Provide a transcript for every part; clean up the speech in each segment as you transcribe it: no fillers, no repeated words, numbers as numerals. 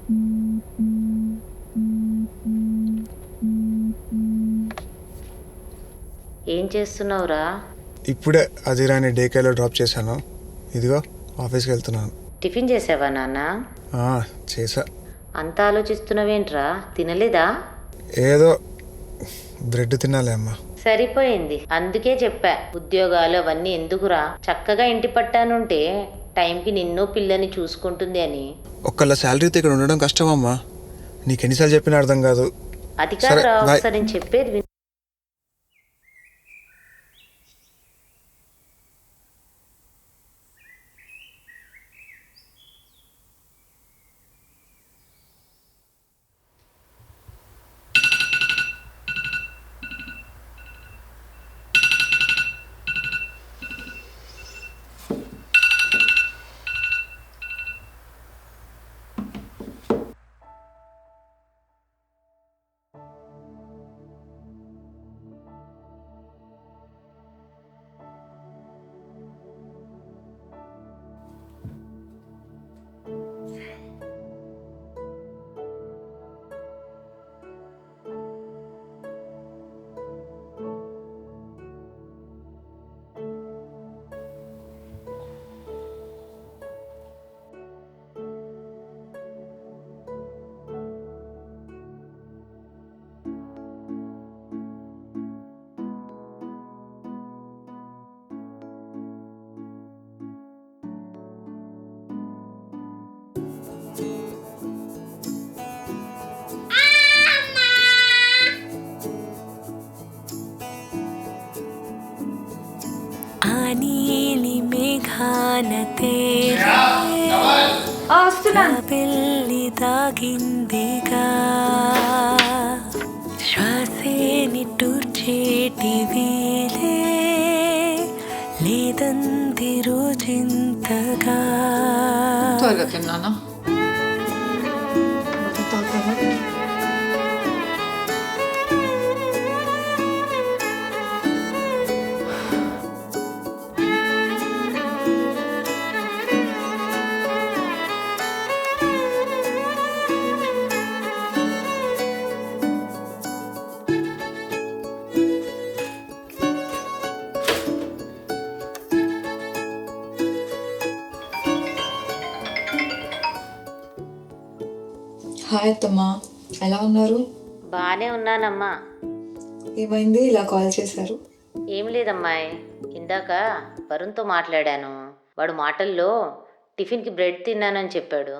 ఏం చేస్తున్నావురా? ఇప్పుడే అజీరాని డే కేర్లో డ్రాప్ చేశాను. ఇదిగో ఆఫీస్కి వెళ్తున్నాను. టిఫిన్ చేసావా నాన్న? చేసా. అంత ఆలోచిస్తున్నావేంట్రా? తినలేదా? ఏదో బ్రెడ్ తినాలి అమ్మా. సరిపోయింది. అందుకే చెప్పా, ఉద్యోగాలు అవన్నీ ఎందుకురా, చక్కగా ఇంటి పట్టానుంటే టైంకి నిన్ను పిల్లని చూసుకుంటుంది అని. ఒక్కళ్ళ శాలరీతో ఇక్కడ ఉండడం కష్టమమ్మా. నీకు ఎన్నిసార్లు చెప్పినా అర్థం కాదు. అది కాదురా, ఒకసారి నేను చెప్పేది విను. నీలి మేఘాన పెళ్ళి దాగిందిగా, శ్వాసే నిట్టూర్చేటి వీలే లేదంది రోజంతగా. త్వరగా తిన్నానా? హాయ్ అత్తమ్మా, ఎలా ఉన్నారు? బాగానే ఉన్నానమ్మా. ఏమైంది ఇలా కాల్ చేశారు? ఏం లేదమ్మాయి, ఇందాక వరుణ్తో మాట్లాడాను. వాడు మాటల్లో టిఫిన్కి బ్రెడ్ తిన్నానని చెప్పాడు.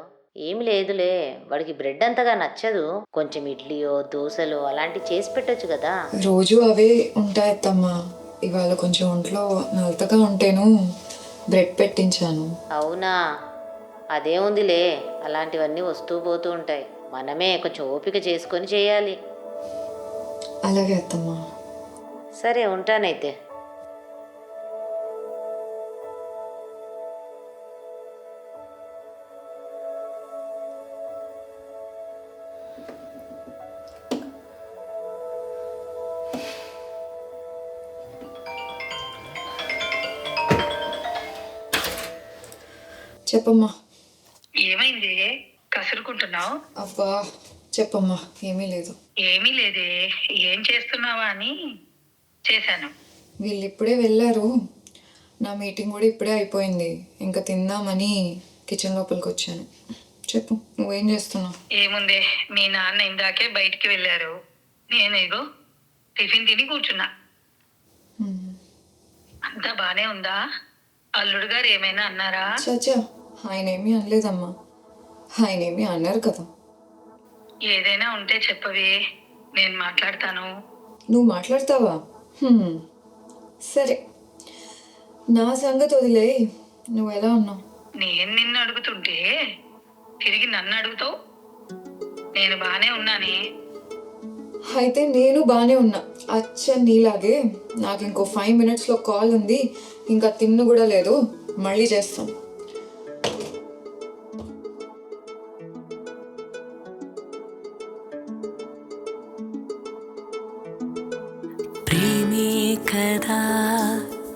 ఏమి లేదులే, వాడికి బ్రెడ్ అంతగా నచ్చదు. కొంచెం ఇడ్లీయో దోశలో అలాంటివి చేసి పెట్టొచ్చు కదా. రోజు అవే ఉంటాయి అత్తమ్మా. ఇవాళ కొంచెం ఒంట్లో నలతగా ఉంటేను బ్రెడ్ పెట్టించాను. అవునా? అదేముందిలే, అలాంటివన్నీ వస్తూ పోతూ ఉంటాయి. మనమే కొంచెం ఓపిక చేసుకొని చేయాలి. అలాగే అత్తమ్మా. సరే, ఉంటానైతే. చెప్పమ్మా. ఏమైంది? కసురుకుంటున్నావు? అబ్బా చెప్పమ్మా. ఏమీ లేదు. ఏమీ లేదే, ఏం చేస్తున్నావా అని చేశాను. వీళ్ళు ఇప్పుడే వెళ్ళారు. నా మీటింగ్ కూడా ఇప్పుడే అయిపోయింది. ఇంకా తిందామని కిచెన్ లోపలికి వచ్చాను. చెప్పు, నువ్వేం చేస్తున్నావు? ఏముందే, మీ నాన్న ఇందాకే బయటికి వెళ్ళారు. నేను ఇగో టిఫిన్ తిని కూర్చున్నా. అంతా బానే ఉందా? అల్లుడు గారు ఏమైనా అన్నారా? చచ్చా, ఆయన ఏమీ అనలేదమ్మా. ఆయన ఏమీ అన్నారు కదా. ఏదైనా ఉంటే చెప్పవే, నేను మాట్లాడతాను. నువ్వు మాట్లాడతావా? సరే, నా సంగతి వదిలే. నువ్వు ఎలా ఉన్నావు? నేను నిన్ను అడుగుతుంటే తిరిగి నన్ను అడుగుతావు? నేను బానే ఉన్నానే. అయితే నేను బాగానే ఉన్నా, అచ్చ నీలాగే. నాకు ఇంకో 5 minutesలో కాల్ ఉంది. ఇంకా తిన్ను కూడా లేదు. మళ్ళీ చేస్తాం. ప్రేమే కదా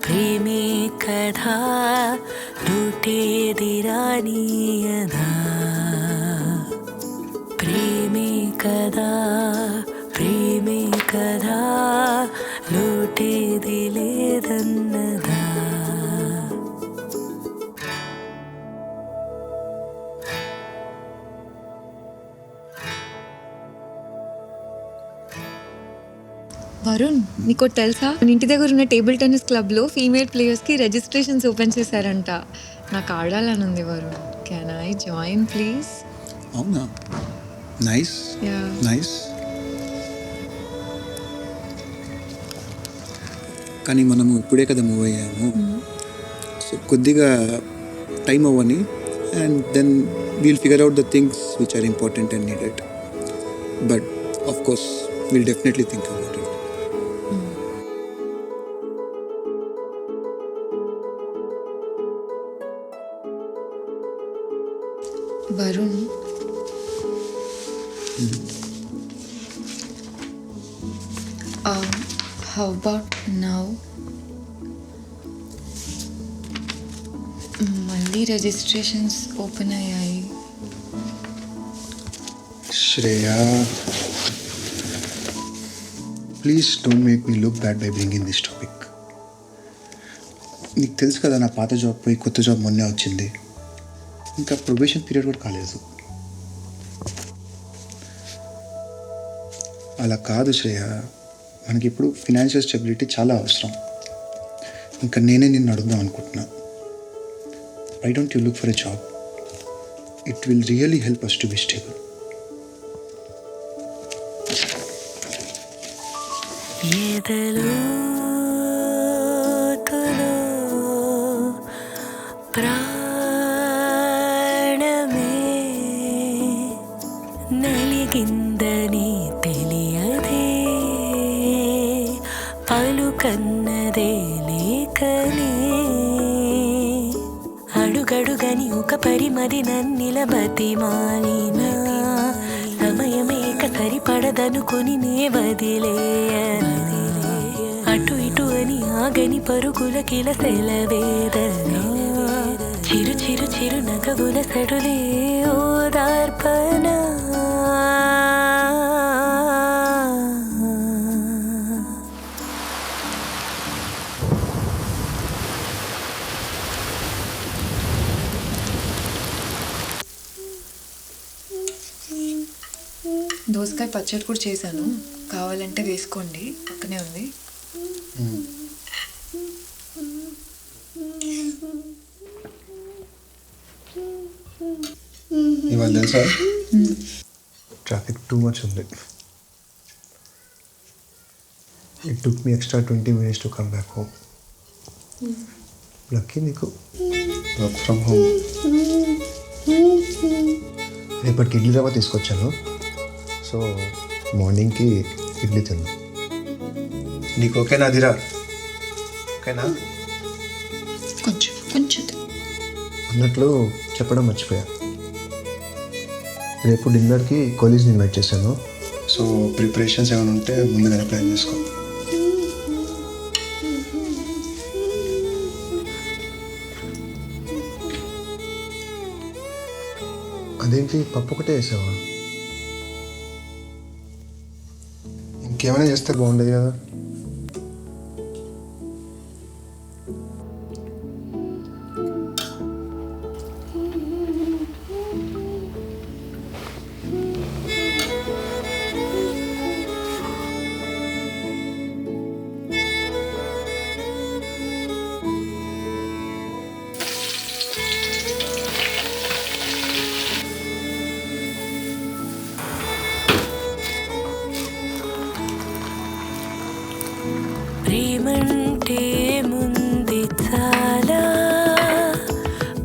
ప్రేమే కదా లూటేది రానియదా, కదా ప్రేమే కదా లోటేది లేదన్నదా వరుణ్, నీకు తెలుసా మన ఇంటి దగ్గర ఉన్న టేబుల్ టెన్నిస్ క్లబ్లో ఫీమేల్ ప్లేయర్స్కి రిజిస్ట్రేషన్స్ ఓపెన్ చేశారంట. నాకు ఆడాలని ఉంది Varun. Can I join please? అవునా, నైస్ యా. నైస్. కానీ మనము ఇప్పుడే కదా మూవ్ అయ్యాము, సో కొద్దిగా టైం అవ్వని and then we'll figure out the things which are important and needed. But of course we'll definitely think about it. Varun, how about now? మళ్ళీ registrations open అయ్యాయి. Shreya, please don't make me look bad by bringing this topic. నీకు తెలుసు కదా నా పాత job పోయి కొత్త job మొన్నే వచ్చింది. ఇంకా ప్రొబేషన్ పీరియడ్ కూడా కాలేదు. అలా కాదు శ్రేయ, మనకి ఇప్పుడు ఫినాన్షియల్ స్టెబిలిటీ చాలా అవసరం. ఇంకా నేనే నిన్ను అడుగుదాం అనుకుంటున్నా. Why don't you look for a job? It will really help us to be stable. ఎదలో తలో ప్రాణమే నలిగిందని తెలియదే పలుకన్నదే లేకనే అడుగడుగని ఒక పరిమది నన్నిలబతి మాలినా సమయమేక సరిపడదనుకొని నే వదిలేయను. అటు ఇటు అని ఆగని పరుగుల కిల సెలవేదనా చిరు చిరు చిరు నగవుల సడులే ఓదార్పణ. దోసకాయ పచ్చడి కూడా చేశాను, కావాలంటే వేసుకోండి, పక్కనే ఉంది. ఇవాళ తెలుసా ట్రాఫిక్ టూ మచ్ ఉంది. It took me extra 20 minutes to come back home. Lucky నీకు వర్క్ ఫ్రమ్ హోమ్. రేపటికి ఇడ్లీ రవ్వ తీసుకొచ్చాను, సో మార్నింగ్కి ఇడ్లీ తిన్నా. నీకు ఓకేనా అదిరా? ఓకేనా? కొంచెం కొంచెం అన్నట్లు చెప్పడం మర్చిపోయా. రేపు డిన్నర్కి కొలీగ్స్ని ఇన్వైట్ చేశాను, సో ప్రిపరేషన్స్ ఏమైనా ఉంటే ముందుగానే ప్లాన్ చేసుకో. అదేంటి పప్పు ఒకటే వేసావా? ఇంకేమైనా చేస్తే బాగుండేది కదా. ప్రేమంటే ముందు చాలా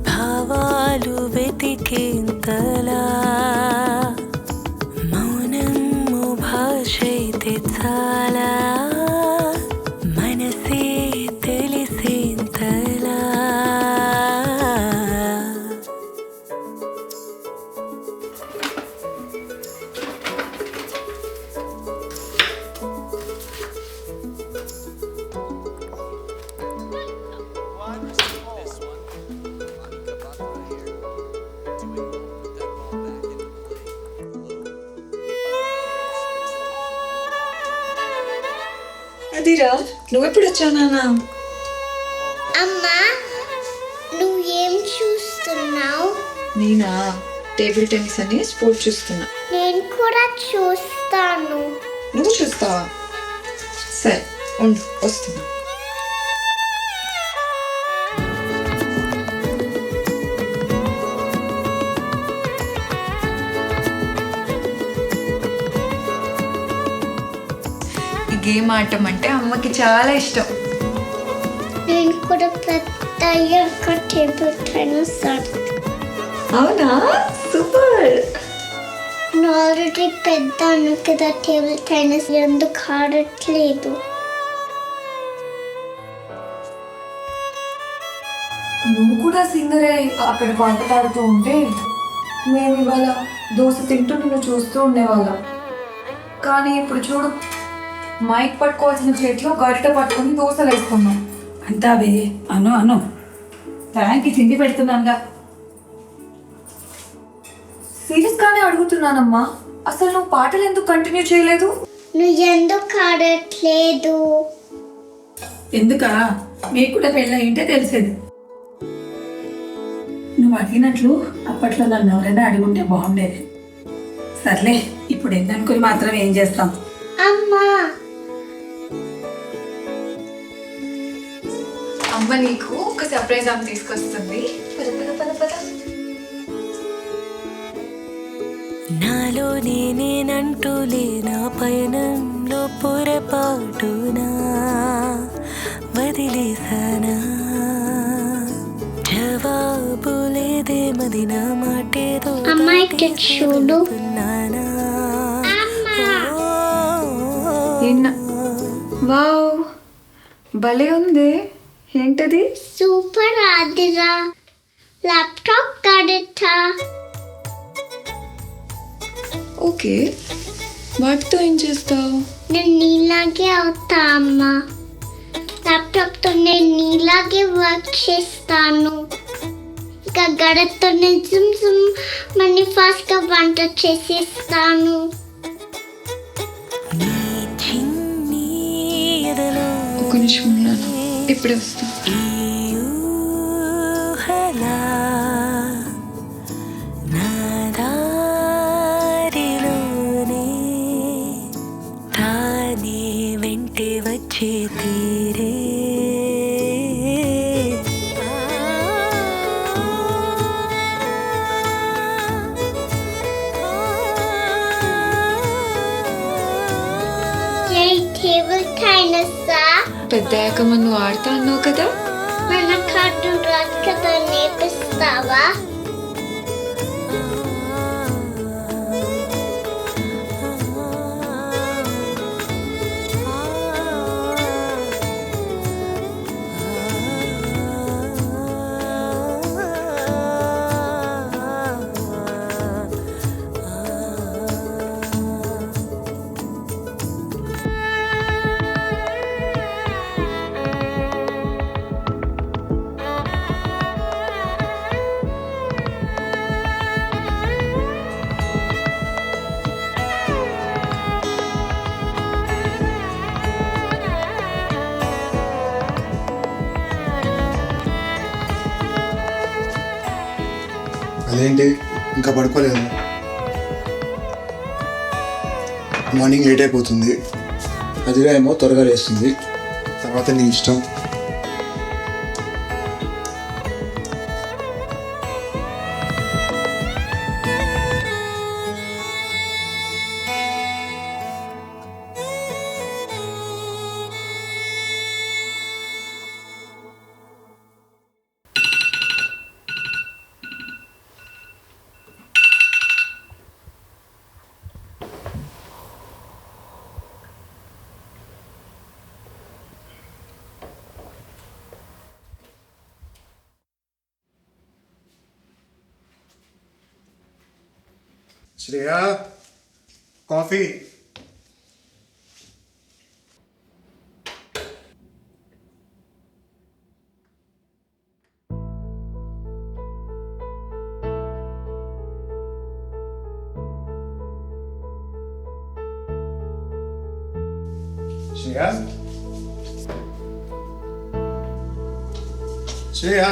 భావాలు వెతికేంతలా మౌనము భాష అయితే చాలా మనసే తెలిసేంతలా. This one, Monica Batra here, doing that ball back in. అదిరా నువ్వెప్పుడు వచ్చావు నాన్న? అమ్మా నువ్వేం చూస్తున్నావు? నేనా టేబుల్ టెన్నిస్ అని స్పోర్ట్ చూస్తున్నా. నేను కూడా చూస్తాను. నువ్వు చూస్తావా? సరే ఉండు వస్తున్నా. ఈ గేమ్ ఆడటం అంటే అమ్మకి చాలా ఇష్టం. నేను కూడా పెద్ద అయ్యాక టేబుల్ టెన్నిస్ ఆడతాను. అవునా సూపర్. నేను ఆల్రెడీ పెద్ద కదా, టేబుల్ టెన్నిస్ ఎందుకు ఆడట్లేదు? నువ్వు కూడా సింగరే. అక్కడ వంటలాడుతూ ఉంటే మేము ఇవాళ దోశ తింటూ నిన్ను చూస్తూ ఉండేవాళ్ళం. కానీ ఇప్పుడు చూడు, మైక్ పట్టుకోవాల్సిన చేతిలో గరిట పట్టుకొని దోశలు వేసుకున్నాం. అంటావే అను అను టైంకి తిండి పెడుతున్నానుగా. సీరియస్గానే అడుగుతున్నానమ్మా, అసలు నువ్వు పాటలు ఎందుకు కంటిన్యూ చేయలేదు? నువ్వు ఎందుకు ఆడట్లేదు? ఎందుకా? మీకు కూడా పెళ్ళి ఉంటే తెలిసేది. నువ్వు అడిగినట్లు అప్పట్లో నన్ను ఎవరైనా అడుగుంటే బాగుండేది. సర్లే, ఇప్పుడు ఏందనుకుని మాత్రం ఏం చేస్తాం. అమ్మా అమ్మ నీకు ఒక సర్ప్రైజ్ ఆమె తీసుకొస్తుంది. పద పద పద పద. నాలో నేనేనంటూ లేనా పయనంలో పొరపాటునా వదిలేసానా జవాబు లేదే మది నా మాటేదో అమ్మాయి ఇటు చూడు. వావ్ భలే ఉంది. ఏంటది? సూపర్ ఆదిరా, ల్యాప్టాప్ గడిట. ఓకే, వాటితో ఏం చేస్తావు? నేను నీలాగే అవుతా అమ్మా. ల్యాప్టాప్తో నేను నీలాగే వర్క్ చేస్తాను. ఇంకా గడతో నేను జుమ్ జుమ్ మనీ ఫాస్ట్గా వంట చేసేస్తాను. చిన్ని ఎదలో ఒక నిమిషం ఉన్నాను, ఇప్పుడే వస్తా. ఈ ఊహలా నా దారిలోనే తానే వెంటే వచ్చే తీరే టేబుల్ టెన్నిస్ పెద్దయ్యాక మనం ఆడతా అన్నావు కదా. మన కార్డు రాదు కదా, నేర్పిస్తావా? అదేంటి ఇంకా పడుకోలేదు? మార్నింగ్ లేట్ అయిపోతుంది. అదిగా ఏమో త్వరగా లేస్తుంది. తర్వాత నీ ఇష్టం. శ్రేయా, కాఫీ. శ్రేయా శ్రేయా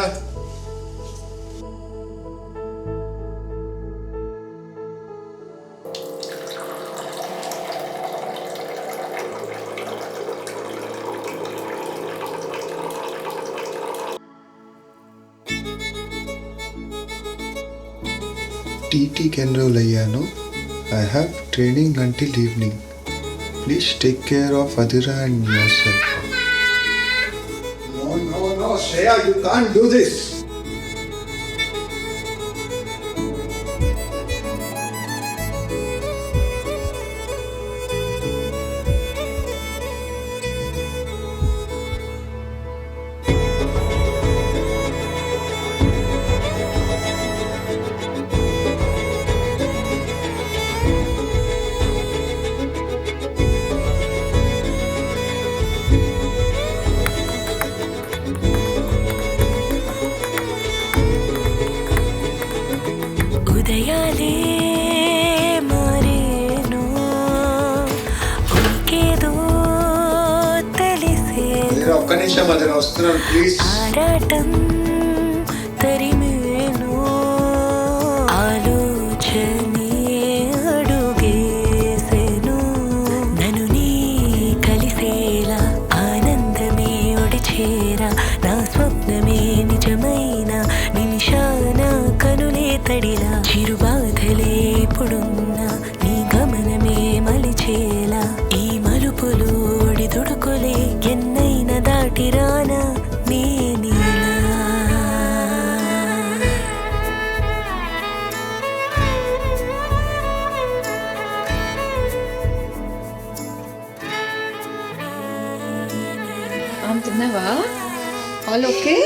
టీటీకి ఎన్రోల్ అయ్యాను. I have training until evening. Please take care of Adira and yourself. No, Shreya, you can't do this. ఉదయాలే మారేను ఉనికేదో తెలిసే ఒక్క నిమిషం అది వస్తున్నాను ప్లీజ్. ఆరాటం తరిమేను ఆలోచనే అడుగేసెను నన్ను నీ కలిసేలా ఆనందమే ఒడిచేరా నా స్వప్నమే నిజమైన నిమిషాన కనులే తడిలా చిరుబాధలే ఇప్పుడున్నా నీ గమనమే మలిచేలా ఈ మలుపులు ఒడిదుడుకులే ఎన్నైనా దాటిరానా నీ నీలా తిన్నావా? All okay?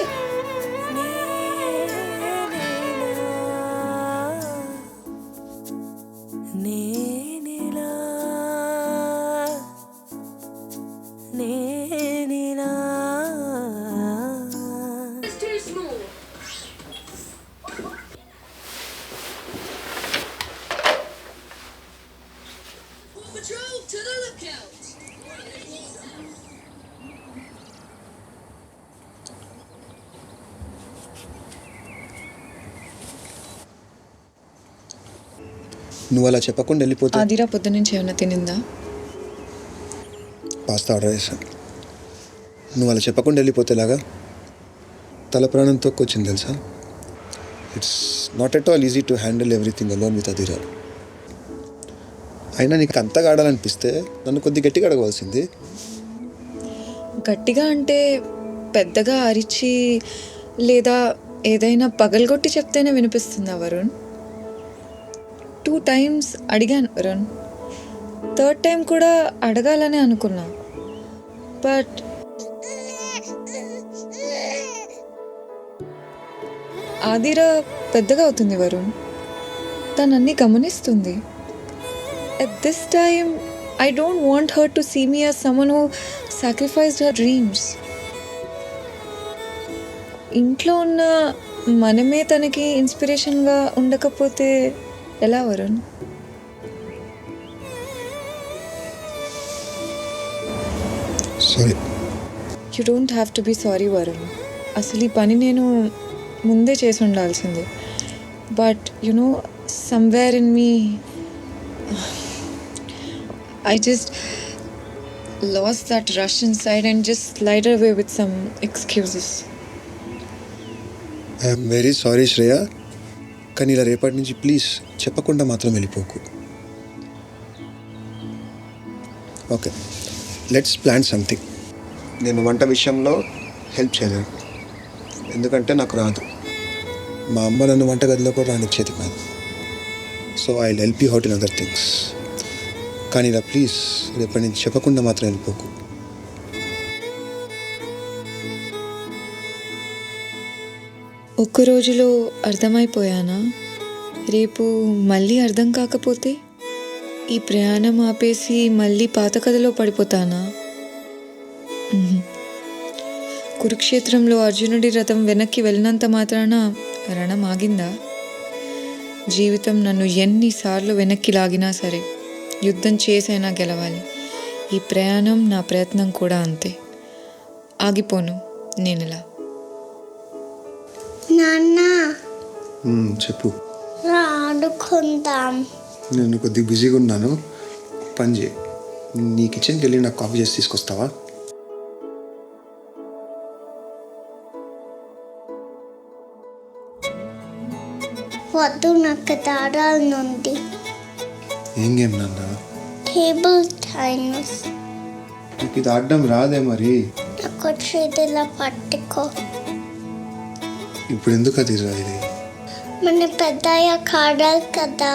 నువ్వు అలా చెప్పకుండా వెళ్ళిపోతే ఆదిరా పొద్దు నుంచి ఏమైనా తినిందా? పాస్తా ఆర్డర్ చేశాను. నువ్వు అలా చెప్పకుండా వెళ్ళిపోతే లాగా తల ప్రాణం తొక్కొచ్చింది తెలుసా. It's not at all easy to handle everything alone with అదిరా. అయినా నీకు అంతగా ఆడాలనిపిస్తే నన్ను కొద్ది గట్టిగా అడగవలసింది. గట్టిగా అంటే పెద్దగా అరిచి లేదా ఏదైనా పగలగొట్టి చెప్తేనే వినిపిస్తుందా వరుణ్? 2 times అడిగాను వరుణ్. 3rd time కూడా అడగాలని అనుకున్నా. బట్ ఆదిరా పెద్దగా అవుతుంది వరుణ్. తను అన్నీ గమనిస్తుంది. At this time, I don't want her to see me as someone who sacrificed her dreams. ఇంట్లో ఉన్న మనమే తనకి ఇన్స్పిరేషన్గా ఉండకపోతే ఎలా Varun? Sorry. You don't have to be sorry Varun. అసలు ఈ పని నేను ముందే చేసి ఉండాల్సిందే. But you know somewhere in me I just lost that rush inside and just slid away with some excuses. I'm very sorry Shreya. కానీ ఇలా రేపటి నుంచి ప్లీజ్ చెప్పకుండా మాత్రం వెళ్ళిపోకు. Okay, let's plan something. నేను వంట విషయంలో హెల్ప్ చేయలేను, ఎందుకంటే నాకు రాదు. మా అమ్మ నన్ను వంటగదిలో కూడా రానిచ్చేది కాదు. So I will help you out in other things. కానీ ఇలా ప్లీజ్ రేపటి నుంచి చెప్పకుండా మాత్రం వెళ్ళిపోకు. ఒక్క రోజులో అర్థమైపోయానా? రేపు మళ్ళీ అర్థం కాకపోతే ఈ ప్రయాణం ఆపేసి మళ్ళీ పాత కథలో పడిపోతానా? కురుక్షేత్రంలో అర్జునుడి రథం వెనక్కి వెళ్ళినంత మాత్రాన రణం ఆగిందా? జీవితం నన్ను ఎన్నిసార్లు వెనక్కి లాగినా సరే యుద్ధం చేసైనా గెలవాలి. ఈ ప్రయాణం నా ప్రయత్నం కూడా అంతే. ఆగిపోను నేనెలా. నాన్న చెప్పు. రా ఆడుకుందాం. నేను కొద్దిగా బిజీగా ఉన్నాను, పని చేయి. నీ కిచెన్కి వెళ్ళి నాకు కాఫీ చేసి తీసుకొస్తావా? వద్దు, నాకు దారాల నుండి. ఏం గేమ్ నాన్న? Table tennis. నీకు ఇది ఆడడం రాదే మరి? నాకు చేతిలో పట్టుకో. ఇప్పుడు ఎందుకు అది రా ఇది? మన పెద్దయ్య కాడాలి కదా.